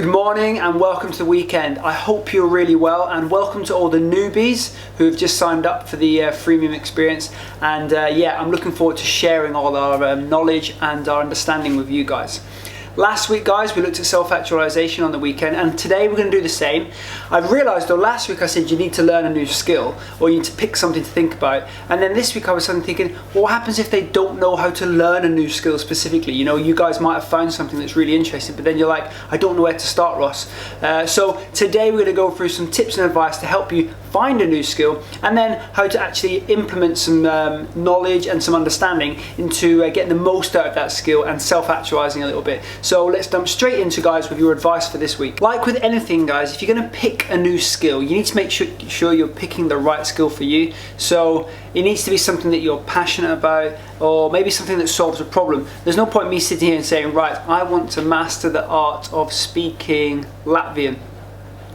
morning and welcome to the weekend. I hope you're really well, and welcome to all the newbies who have just signed up for the freemium experience. And yeah, I'm looking forward to sharing all our knowledge and our understanding with you guys. Last week, guys, we looked at self-actualization on the weekend, and today we're going to do the same. I've realized, though, last week I said you need to learn a new skill, or you need to pick something to think about. And then this week I was suddenly thinking, well, what happens if they don't know how to learn a new skill specifically? You know, you guys might have found something that's really interesting, but then you're like, I don't know where to start, Ross. So today we're going to go through some tips and advice to help you find a new skill, and then how to actually implement some knowledge and some understanding into getting the most out of that skill and self-actualizing a little bit. So let's jump straight into, guys, with your advice for this week. Like with anything, guys, if you're going to pick a new skill, you need to make sure you're picking the right skill for you. So it needs to be something that you're passionate about, or maybe something that solves a problem. There's no point me sitting here and saying, right, I want to master the art of speaking Latvian,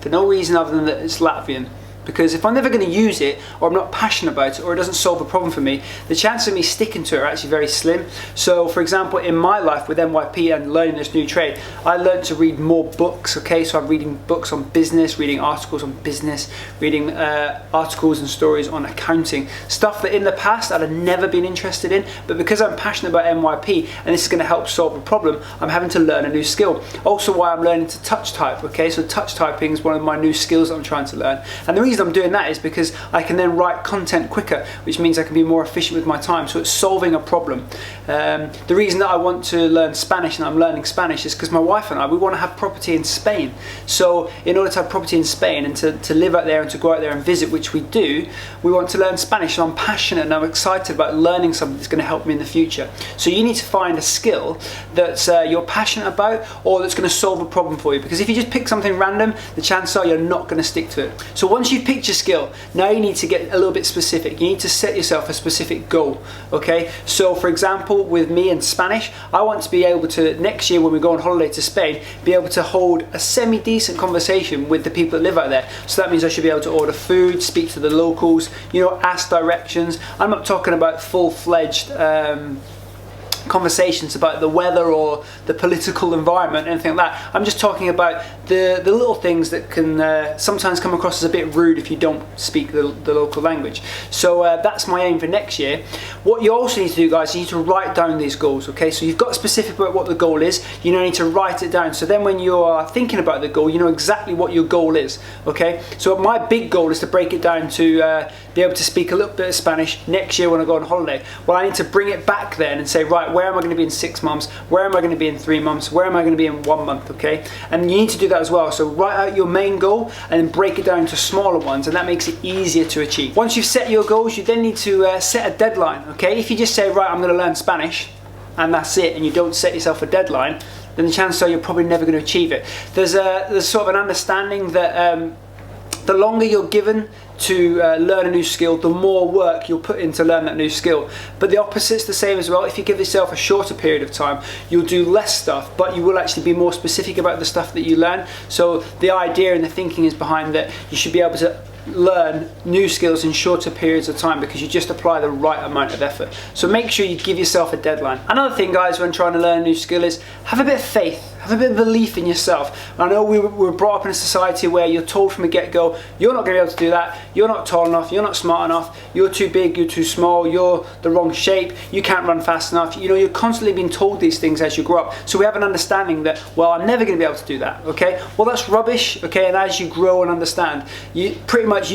for no reason other than that it's Latvian. Because if I'm never going to use it, or I'm not passionate about it, or it doesn't solve a problem for me, the chances of me sticking to it are actually very slim. So for example, in my life with NYP and learning this new trade, I learned to read more books, okay? So I'm reading books on business, reading articles on business, reading articles and stories on accounting, stuff that in the past I'd have never been interested in, but because I'm passionate about NYP and this is going to help solve a problem, I'm having to learn a new skill. Also why I'm learning to touch type, okay? So touch typing is one of my new skills that I'm trying to learn. And the reason I'm doing that is because I can then write content quicker, which means I can be more efficient with my time. So it's solving a problem. The reason that I want to learn Spanish and I'm learning Spanish is because my wife and I, we want to have property in Spain. So in order to have property in Spain and to live out there and to go out there and visit, which we do, we want to learn Spanish. And I'm passionate and I'm excited about learning something that's going to help me in the future. So you need to find a skill that you're passionate about, or that's going to solve a problem for you. Because if you just pick something random, the chances are you're not going to stick to it. So once you've picked your skill, now you need to get a little bit specific. You need to set yourself a specific goal, okay? So for example, with me in Spanish, I want to be able to, next year when we go on holiday to Spain, be able to hold a semi-decent conversation with the people that live out there. So that means I should be able to order food, speak to the locals, you know, ask directions. I'm not talking about full-fledged conversations about the weather or the political environment, anything like that. I'm just talking about the little things that can sometimes come across as a bit rude if you don't speak the local language. So that's my aim for next year. What you also need to do, guys, you need to write down these goals, okay? So you've got specific about what the goal is, you now need to write it down. So then when you are thinking about the goal, you know exactly what your goal is, okay? So my big goal is to break it down to be able to speak a little bit of Spanish next year when I go on holiday. Well, I need to bring it back then and say, right, where am I going to be in 6 months? Where am I going to be in 3 months? Where am I going to be in 1 month, okay? And you need to do that as well. So write out your main goal and then break it down into smaller ones, and that makes it easier to achieve. Once you've set your goals, you then need to set a deadline, okay? If you just say, right, I'm going to learn Spanish, and that's it, and you don't set yourself a deadline, then the chances are you're probably never going to achieve it. There's sort of an understanding that the longer you're given to learn a new skill, the more work you'll put in to learn that new skill. But the opposite's the same as well. If you give yourself a shorter period of time, you'll do less stuff, but you will actually be more specific about the stuff that you learn. So the idea and the thinking is behind that you should be able to learn new skills in shorter periods of time because you just apply the right amount of effort. So make sure you give yourself a deadline. Another thing, guys, when trying to learn a new skill is have a bit of faith. Have a bit of belief in yourself. I know we were brought up in a society where you're told from the get-go, you're not going to be able to do that, you're not tall enough, you're not smart enough, you're too big, you're too small, you're the wrong shape, you can't run fast enough. You know, you're constantly being told these things as you grow up. So we have an understanding that, well, I'm never going to be able to do that, okay? Well, that's rubbish, okay? And as you grow and understand, you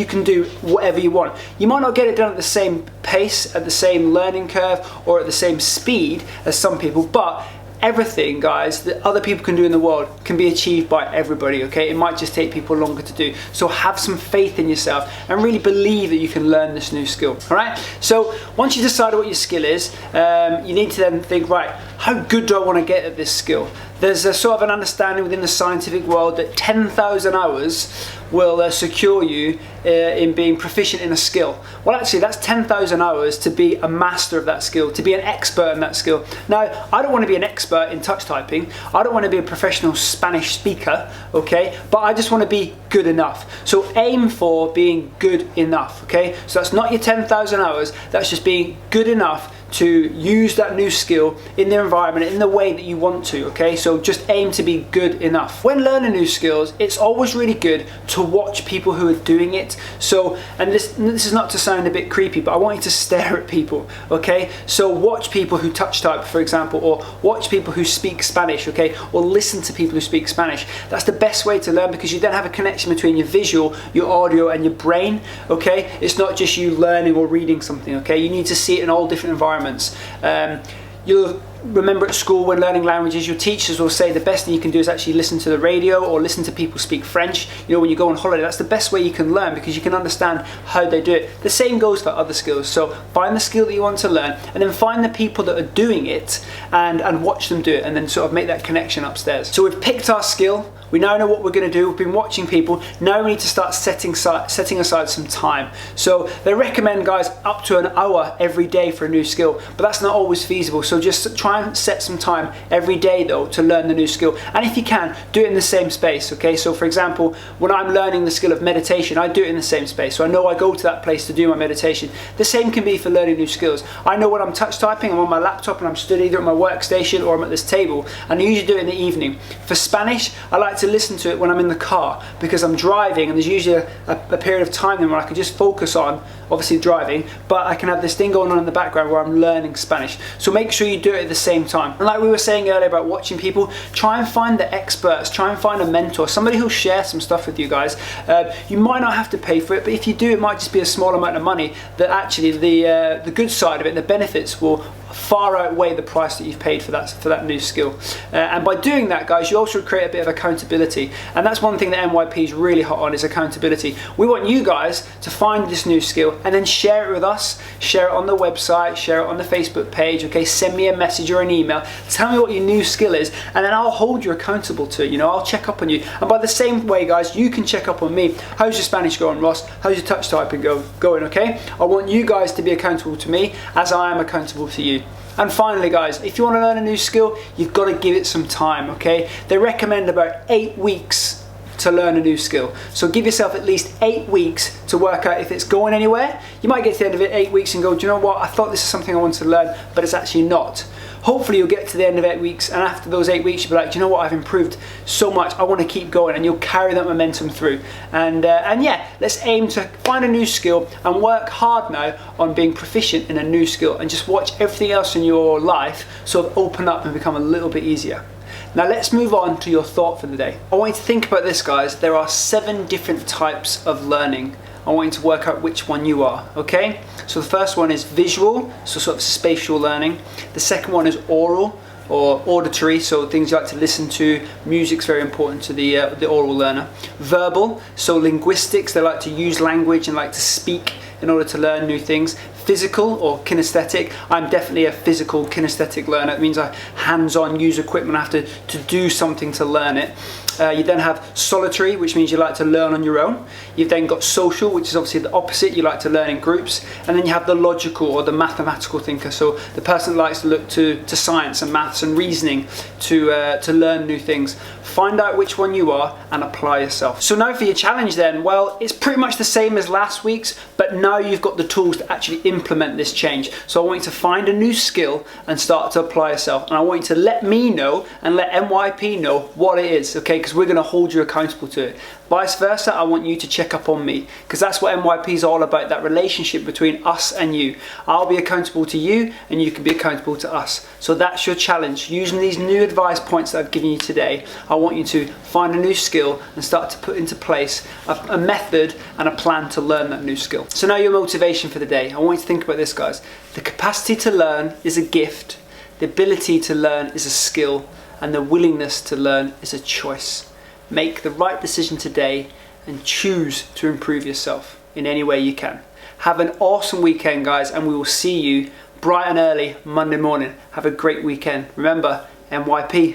can do whatever you want. You might not get it done at the same pace, at the same learning curve, or at the same speed as some people, but everything, guys, that other people can do in the world can be achieved by everybody, okay? It might just take people longer to do. So have some faith in yourself and really believe that you can learn this new skill, all right? So once you decide what your skill is, you need to then think, right, how good do I want to get at this skill? There's a sort of an understanding within the scientific world that 10,000 hours will secure you in being proficient in a skill. Well, actually, that's 10,000 hours to be a master of that skill, to be an expert in that skill. Now, I don't want to be an expert in touch typing. I don't want to be a professional Spanish speaker, okay? But I just want to be good enough. So aim for being good enough, okay? So that's not your 10,000 hours. That's just being good enough to use that new skill in the environment in the way that you want to, okay? So just aim to be good enough. When learning new skills, it's always really good to watch people who are doing it. So, and this is not to sound a bit creepy, but I want you to stare at people, okay? So watch people who touch type, for example, or watch people who speak Spanish, okay? Or listen to people who speak Spanish. That's the best way to learn, because you then have a connection between your visual, your audio, and your brain, okay? It's not just you learning or reading something, okay? You need to see it in all different environments. You'll remember at school when learning languages, your teachers will say the best thing you can do is actually listen to the radio or listen to people speak French. You know, when you go on holiday, that's the best way you can learn, because you can understand how they do it. The same goes for other skills. So find the skill that you want to learn, and then find the people that are doing it and watch them do it, and then sort of make that connection upstairs. So we've picked our skill. We now know what we're going to do. We've been watching people. Now we need to start setting aside some time. So they recommend, guys, up to an hour every day for a new skill, but that's not always feasible. So just try and set some time every day though to learn the new skill. And if you can, do it in the same space, okay? So for example, when I'm learning the skill of meditation, I do it in the same space. So I know I go to that place to do my meditation. The same can be for learning new skills. I know when I'm touch typing, I'm on my laptop and I'm stood either at my workstation or I'm at this table, and I usually do it in the evening. For Spanish, I like to listen to it when I'm in the car, because I'm driving and there's usually a period of time then where I can just focus on obviously driving, but I can have this thing going on in the background where I'm learning Spanish. So make sure you do it at the same time. And like we were saying earlier about watching people, try and find the experts, try and find a mentor, somebody who'll share some stuff with you guys. You might not have to pay for it, but if you do, it might just be a small amount of money that actually the good side of it, the benefits will far outweigh the price that you've paid for that new skill. And by doing that, guys, you also create a bit of accountability, and that's one thing that NYP is really hot on, is accountability. We want you guys to find this new skill and then share it with us, share it on the website, share it on the Facebook page, okay? Send me a message or an email, tell me what your new skill is, and then I'll hold you accountable to it. You know, I'll check up on you. And by the same way, guys, you can check up on me. How's your Spanish going, Ross? How's your touch typing going, okay? I want you guys to be accountable to me as I am accountable to you. And finally, guys, if you want to learn a new skill, you've got to give it some time, okay? They recommend about 8 weeks to learn a new skill. So give yourself at least 8 weeks to work out if it's going anywhere. You might get to the end of it 8 weeks and go, do you know what? I thought this is something I wanted to learn, but it's actually not. Hopefully you'll get to the end of 8 weeks, and after those 8 weeks you'll be like, do you know what? I've improved so much, I want to keep going, and you'll carry that momentum through. And yeah, let's aim to find a new skill and work hard now on being proficient in a new skill, and just watch everything else in your life sort of open up and become a little bit easier. Now let's move on to your thought for the day. I want you to think about this, guys. There are 7 different types of learning. I want you to work out which one you are, okay? So the first one is visual, so sort of spatial learning. The second one is oral or auditory, so things you like to listen to. Music's very important to the oral learner. Verbal, so linguistics, they like to use language and like to speak in order to learn new things. Physical or kinesthetic, I'm definitely a physical kinesthetic learner. It means I hands-on use equipment, I have to do something to learn it. You then have solitary, which means you like to learn on your own. You've then got social, which is obviously the opposite, you like to learn in groups. And then you have the logical or the mathematical thinker, so the person that likes to look to science and maths and reasoning to learn new things. Find out which one you are and apply yourself. So now for your challenge then, well, it's pretty much the same as last week's, but now you've got the tools to actually implement this change. So I want you to find a new skill and start to apply yourself. And I want you to let me know and let NYP know what it is, okay? Because we're going to hold you accountable to it. Vice versa, I want you to check up on me, because that's what NYP is all about, that relationship between us and you. I'll be accountable to you and you can be accountable to us. So that's your challenge. Using these new advice points that I've given you today, I want you to find a new skill and start to put into place a method and a plan to learn that new skill. So now your motivation for the day. I want you to think about this, guys. The capacity to learn is a gift, the ability to learn is a skill, and the willingness to learn is a choice. Make the right decision today and choose to improve yourself in any way you can. Have an awesome weekend, guys, and we will see you bright and early Monday morning. Have a great weekend. Remember, NYP.